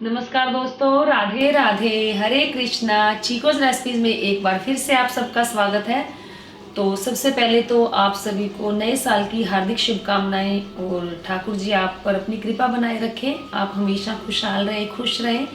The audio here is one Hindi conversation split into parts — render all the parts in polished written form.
नमस्कार दोस्तों, राधे राधे, हरे कृष्णा। चीकोज रेसिपीज में एक बार फिर से आप सबका स्वागत है। तो सबसे पहले तो आप सभी को नए साल की हार्दिक शुभकामनाएं और ठाकुर जी आप पर अपनी कृपा बनाए रखें। आप हमेशा खुशहाल रहें, खुश रहें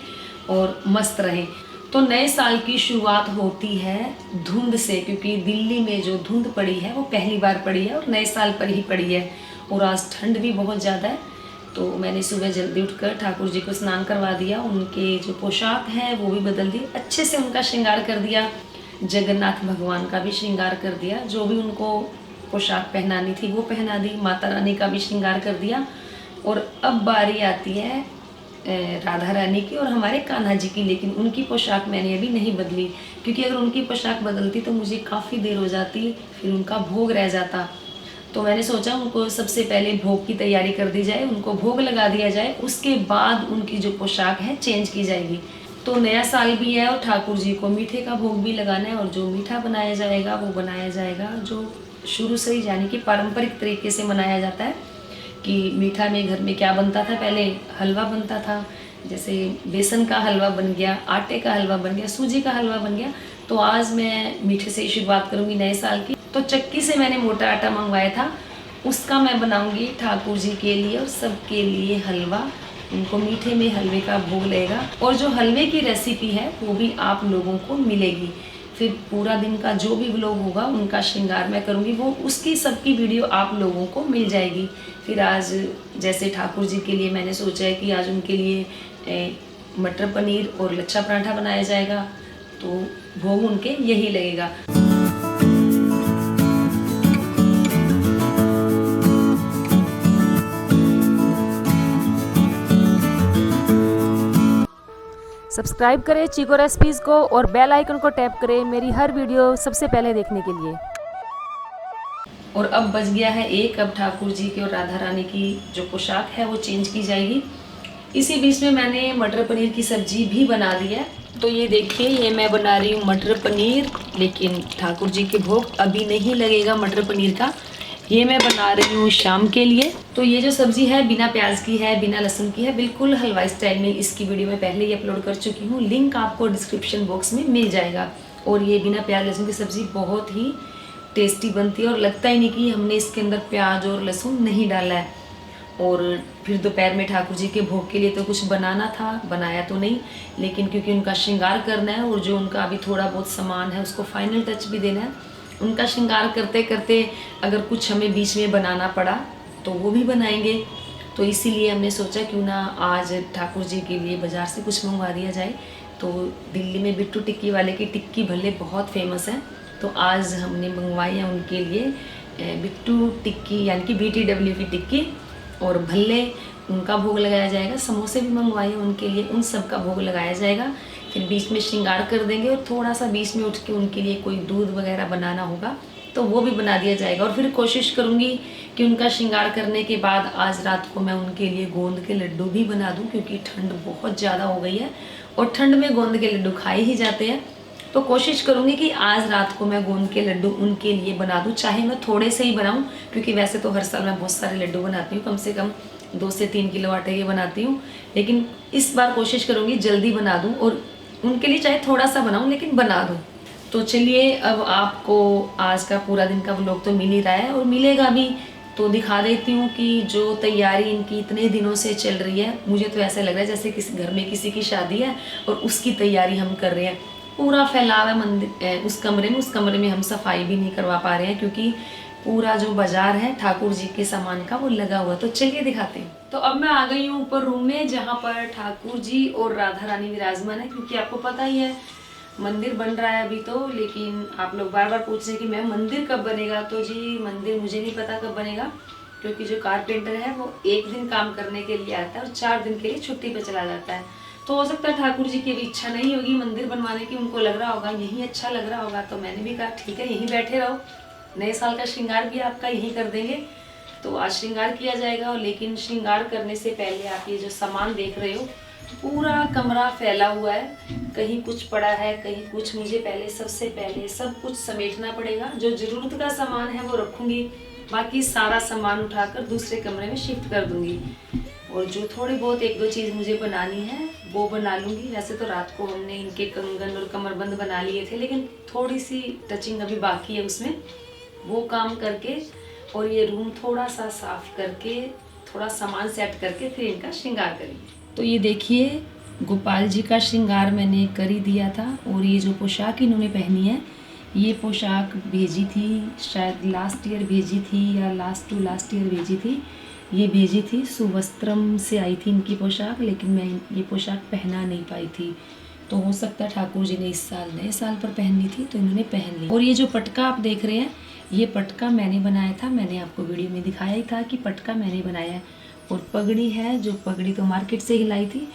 और मस्त रहें। तो नए साल की शुरुआत होती है धुंध से, क्योंकि दिल्ली में जो धुंध पड़ी है वो पहली बार पड़ी है और नए साल पर ही पड़ी है। और आज ठंड भी बहुत ज़्यादा है। तो मैंने सुबह जल्दी उठकर ठाकुर जी को स्नान करवा दिया, उनके जो पोशाक है वो भी बदल दी, अच्छे से उनका श्रृंगार कर दिया। जगन्नाथ भगवान का भी श्रृंगार कर दिया, जो भी उनको पोशाक पहनानी थी वो पहना दी। माता रानी का भी श्रृंगार कर दिया। और अब बारी आती है राधा रानी की और हमारे कान्हा जी की। लेकिन उनकी पोशाक मैंने अभी नहीं बदली, क्योंकि अगर उनकी पोशाक बदलती तो मुझे काफ़ी देर हो जाती, फिर उनका भोग रह जाता। तो मैंने सोचा उनको सबसे पहले भोग की तैयारी कर दी जाए, उनको भोग लगा दिया जाए, उसके बाद उनकी जो पोशाक है चेंज की जाएगी। तो नया साल भी है और ठाकुर जी को मीठे का भोग भी लगाना है, और जो मीठा बनाया जाएगा वो बनाया जाएगा जो शुरू से ही यानी कि पारंपरिक तरीके से मनाया जाता है। कि मीठा में घर में क्या बनता था, पहले हलवा बनता था, जैसे बेसन का हलवा बन गया, आटे का हलवा बन गया, सूजी का हलवा बन गया। तो आज मैं मीठे से ही शुरुआत करूँगी नए साल की। तो चक्की से मैंने मोटा आटा मंगवाया था, उसका मैं बनाऊंगी ठाकुर जी के लिए और सबके लिए हलवा। उनको मीठे में हलवे का भोग लगेगा, और जो हलवे की रेसिपी है वो भी आप लोगों को मिलेगी। फिर पूरा दिन का जो भी व्लॉग होगा उनका श्रृंगार मैं करूँगी, वो उसकी सबकी वीडियो आप लोगों को मिल जाएगी। फिर आज जैसे ठाकुर जी के लिए मैंने सोचा है कि आज उनके लिए मटर पनीर और लच्छा पराठा बनाया जाएगा, तो भोग उनके यही लगेगा। सब्सक्राइब करें चीको रेसिपीज़ को और बेल आइकन को टैप करें मेरी हर वीडियो सबसे पहले देखने के लिए। और अब बज गया है 1। अब ठाकुर जी की और राधा रानी की जो पोशाक है वो चेंज की जाएगी। इसी बीच में मैंने मटर पनीर की सब्जी भी बना दी है। तो ये देखिए, ये मैं बना रही हूँ मटर पनीर, लेकिन ठाकुर जी के भोग अभी नहीं लगेगा मटर पनीर का। ये मैं बना रही हूँ शाम के लिए। तो ये जो सब्जी है बिना प्याज की है, बिना लहसुन की है, बिल्कुल हलवाई स्टाइल में। इसकी वीडियो मैं पहले ही अपलोड कर चुकी हूँ, लिंक आपको डिस्क्रिप्शन बॉक्स में मिल जाएगा। और ये बिना प्याज लहसुन की सब्जी बहुत ही टेस्टी बनती है, और लगता ही नहीं कि हमने इसके अंदर प्याज और लहसुन नहीं डाला है। और फिर दोपहर में ठाकुर जी के भोग के लिए तो कुछ बनाना था, बनाया तो नहीं, लेकिन क्योंकि उनका श्रृंगार करना है और जो उनका अभी थोड़ा बहुत सामान है उसको फाइनल टच भी देना है। उनका श्रृंगार करते करते अगर कुछ हमें बीच में बनाना पड़ा तो वो भी बनाएंगे। तो इसीलिए हमने सोचा क्यों ना आज ठाकुर जी के लिए बाज़ार से कुछ मंगवा दिया जाए। तो दिल्ली में बिट्टू टिक्की वाले की टिक्की भल्ले बहुत फेमस है, तो आज हमने मंगवाई है उनके लिए बिट्टू टिक्की यानी कि BTW की टिक्की और भल्ले, उनका भोग लगाया जाएगा। समोसे भी मंगवाए हैं उनके लिए, उन सब का भोग लगाया जाएगा। फिर बीच में श्रृंगार कर देंगे, और थोड़ा सा बीच में उठ के उनके लिए कोई दूध वगैरह बनाना होगा तो वो भी बना दिया जाएगा। और फिर कोशिश करूँगी कि उनका श्रृंगार करने के बाद आज रात को मैं उनके लिए गोंद के लड्डू भी बना दूँ, क्योंकि ठंड बहुत ज़्यादा हो गई है और ठंड में गोंद के लड्डू खाए ही जाते हैं। तो कोशिश करूँगी कि आज रात को मैं गोंद के लड्डू उनके लिए बना दूँ, चाहे मैं थोड़े से ही बनाऊँ, क्योंकि वैसे तो हर साल मैं बहुत सारे लड्डू बनाती हूँ, कम से कम 2 से 3 किलो आटे के बनाती हूँ। लेकिन इस बार कोशिश करूँगी जल्दी बना दूँ और उनके लिए चाहे थोड़ा सा बनाऊँ लेकिन बना दूँ। तो चलिए, अब आपको आज का पूरा दिन का व्लॉग तो मिल ही रहा है और मिलेगा भी, तो दिखा देती हूँ कि जो तैयारी इनकी इतने दिनों से चल रही है। मुझे तो ऐसा लग रहा है जैसे किसी घर में किसी की शादी है और उसकी तैयारी हम कर रहे हैं। पूरा फैलाव है मंदिर उस कमरे में हम सफाई भी नहीं करवा पा रहे हैं, क्योंकि पूरा जो बाजार है ठाकुर जी के सामान का वो लगा हुआ। तो चलिए दिखाते हैं। तो अब मैं आ गई हूँ ऊपर रूम में, जहाँ पर ठाकुर जी और राधा रानी विराजमान है। क्योंकि आपको पता ही है मंदिर बन रहा है अभी तो, लेकिन आप लोग बार बार पूछ रहे हैं कि मैम मंदिर कब बनेगा। तो जी मंदिर मुझे नहीं पता कब बनेगा, क्योंकि जो कारपेंटर है वो 1 दिन काम करने के लिए आता है और 4 दिन के लिए छुट्टी पर चला जाता है। तो हो सकता है ठाकुर जी की भी इच्छा नहीं होगी मंदिर बनवाने की, उनको लग रहा होगा यहीं अच्छा लग रहा होगा। तो मैंने भी कहा ठीक है, यहीं बैठे रहो, नए साल का श्रृंगार भी आपका यहीं कर देंगे। तो आज श्रृंगार किया जाएगा। लेकिन श्रृंगार करने से पहले आप ये जो सामान देख रहे हो, पूरा कमरा फैला हुआ है, कहीं कुछ पड़ा है कहीं कुछ। मुझे सबसे पहले सब कुछ समेटना पड़ेगा। जो ज़रूरत का सामान है वो रखूँगी, बाकी सारा सामान उठाकर दूसरे कमरे में शिफ्ट कर दूँगी। और जो थोड़ी बहुत एक दो चीज़ मुझे बनानी है वो बना लूँगी। वैसे तो रात को हमने इनके कंगन और कमरबंद बना लिए थे, लेकिन थोड़ी सी टचिंग अभी बाकी है उसमें, वो काम करके और ये रूम थोड़ा सा साफ करके थोड़ा सामान सेट करके फिर इनका श्रृंगार करेंगे। तो ये देखिए गोपाल जी का श्रृंगार मैंने कर ही दिया था। और ये जो पोशाक इन्होंने पहनी है, ये पोशाक भेजी थी शायद लास्ट ईयर भेजी थी या लास्ट टू लास्ट ईयर भेजी थी। ये भेजी थी सुवस्त्रम से आई थी इनकी पोशाक, लेकिन मैं ये पोशाक पहना नहीं पाई थी। तो हो सकता है ठाकुर जी ने इस साल नए साल पर पहननी थी तो इन्होंने पहन ली। और ये जो पटका आप देख रहे हैं, ये पटका मैंने बनाया था। मैंने आपको वीडियो में दिखाया ही था कि पटका मैंने बनाया है। और पगड़ी है, जो पगड़ी तो मार्केट से ही लाई थी।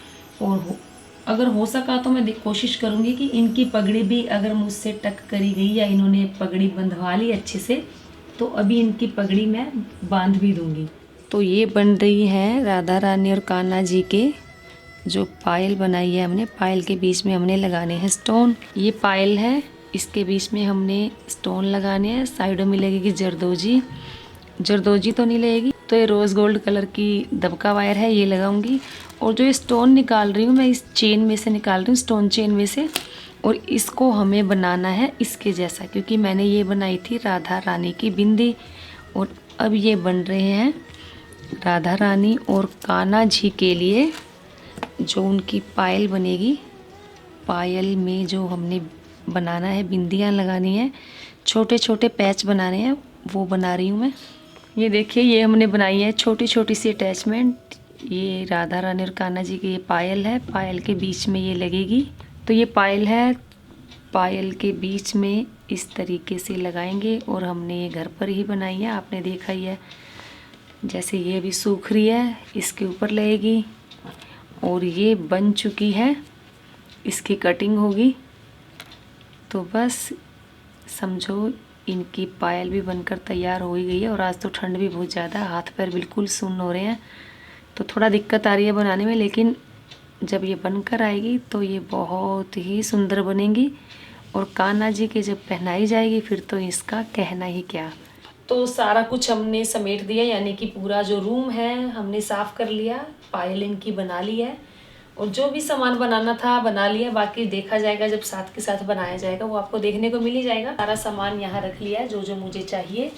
और अगर हो सका तो मैं कोशिश करूँगी कि इनकी पगड़ी भी अगर मुझसे टक करी गई या इन्होंने पगड़ी बंधवा ली अच्छे से, तो अभी इनकी पगड़ी मैं बांध भी दूँगी। तो ये बन रही है राधा रानी और कान्हा जी के जो पायल बनाई है हमने। पायल के बीच में हमने लगाने हैं स्टोन। ये पायल है, इसके बीच में हमने स्टोन लगाने हैं। साइडों में लगेगी जरदोजी। जरदोजी तो नहीं लगेगी, तो ये रोज़ गोल्ड कलर की दबका वायर है, ये लगाऊंगी। और जो ये स्टोन निकाल रही हूँ मैं, इस चेन में से निकाल रही हूँ, स्टोन चेन में से। और इसको हमें बनाना है इसके जैसा, क्योंकि मैंने ये बनाई थी राधा रानी की बिंदी। और अब ये बन रहे हैं राधा रानी और कान्हा जी के लिए जो उनकी पायल बनेगी। पायल में जो हमने बनाना है, बिंदियाँ लगानी है, छोटे छोटे पैच बनाने हैं, वो बना रही हूँ मैं। ये देखिए, ये हमने बनाई है छोटी छोटी सी अटैचमेंट। ये राधा रानी और कान्हा जी की ये पायल है, पायल के बीच में ये लगेगी। तो ये पायल है, पायल के बीच में इस तरीके से लगाएंगे। और हमने ये घर पर ही बनाई है, आपने देखा ही है। जैसे ये अभी सूख रही है, इसके ऊपर लगेगी। और ये बन चुकी है, इसकी कटिंग होगी। तो बस समझो इनकी पायल भी बनकर तैयार हो ही गई है। और आज तो ठंड भी बहुत ज़्यादा, हाथ पैर बिल्कुल सुन्न हो रहे हैं, तो थोड़ा दिक्कत आ रही है बनाने में। लेकिन जब ये बनकर आएगी तो ये बहुत ही सुंदर बनेंगी। और कान्हा जी के जब पहनाई जाएगी फिर तो इसका कहना ही क्या। तो सारा कुछ हमने समेट दिया, यानी कि पूरा जो रूम है हमने साफ कर लिया, पायल इनकी बना ली है। और जो भी सामान बनाना था बना लिया, बाकी देखा जाएगा जब साथ के साथ बनाया जाएगा, वो आपको देखने को मिल ही जाएगा। सारा सामान यहाँ रख लिया है जो जो मुझे चाहिए।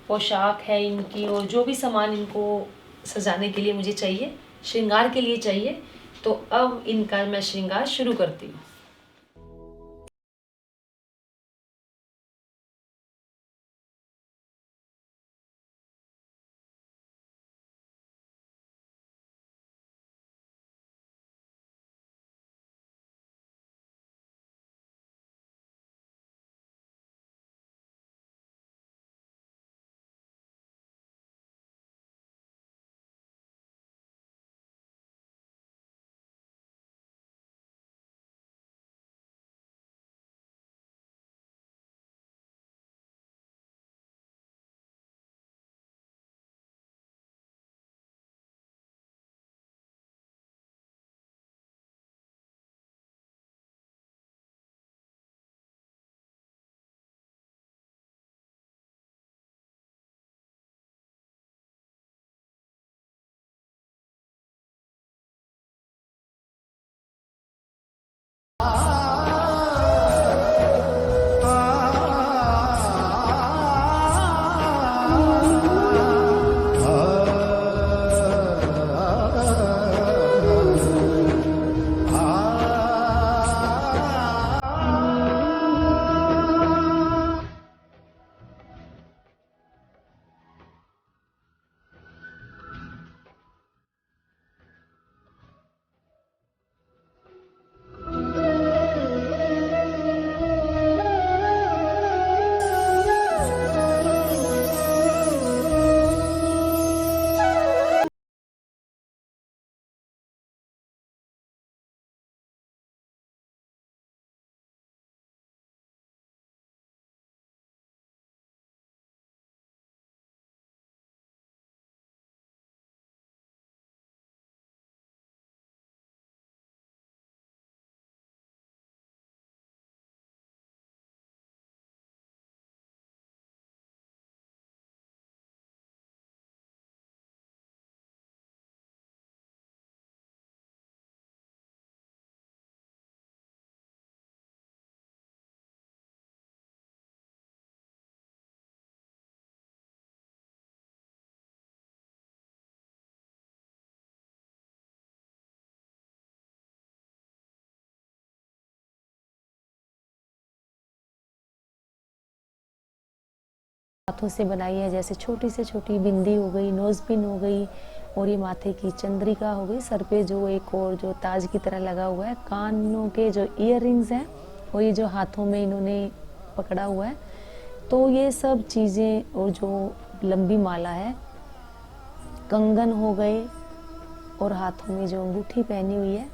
पोशाक है इनकी, और जो भी सामान इनको सजाने के लिए मुझे चाहिए, श्रृंगार के लिए चाहिए। तो अब इनका मैं श्रृंगार शुरू करती हूँ। हाथों से बनाई है, जैसे छोटी से छोटी बिंदी हो गई, नोज पिन हो गई, और ये माथे की चंद्रिका हो गई, सर पे जो एक और जो ताज की तरह लगा हुआ है, कानों के जो ईयर रिंग्स हैं, और ये जो हाथों में इन्होंने पकड़ा हुआ है, तो ये सब चीज़ें, और जो लंबी माला है, कंगन हो गए, और हाथों में जो अंगूठी पहनी हुई है,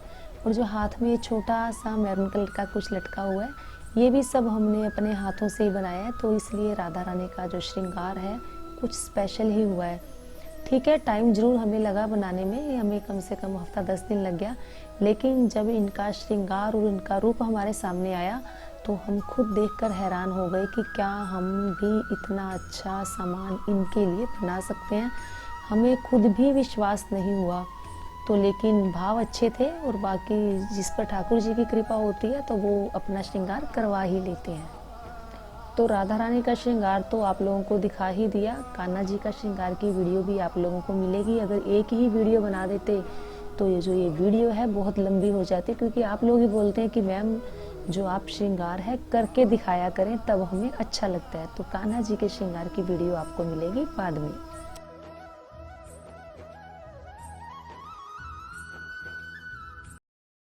और जो हाथ में छोटा सा मैरून कलर का कुछ लटका हुआ है, ये भी सब हमने अपने हाथों से ही बनाया है। तो इसलिए राधा रानी का जो श्रृंगार है कुछ स्पेशल ही हुआ है। ठीक है, टाइम जरूर हमें लगा बनाने में, हमें कम से कम हफ्ता 10 दिन लग गया, लेकिन जब इनका श्रृंगार और इनका रूप हमारे सामने आया तो हम खुद देखकर हैरान हो गए कि क्या हम भी इतना अच्छा सामान इनके लिए बना सकते हैं। हमें खुद भी विश्वास नहीं हुआ। तो लेकिन भाव अच्छे थे, और बाकी जिस पर ठाकुर जी की कृपा होती है तो वो अपना श्रृंगार करवा ही लेते हैं। तो राधा रानी का श्रृंगार तो आप लोगों को दिखा ही दिया। कान्हा जी का श्रृंगार की वीडियो भी आप लोगों को मिलेगी। अगर एक ही वीडियो बना देते तो ये वीडियो है बहुत लंबी हो जाती, क्योंकि आप लोग ही बोलते हैं कि मैम जो आप श्रृंगार है करके दिखाया करें, तब हमें अच्छा लगता है। तो कान्हा जी के श्रृंगार की वीडियो आपको मिलेगी बाद में।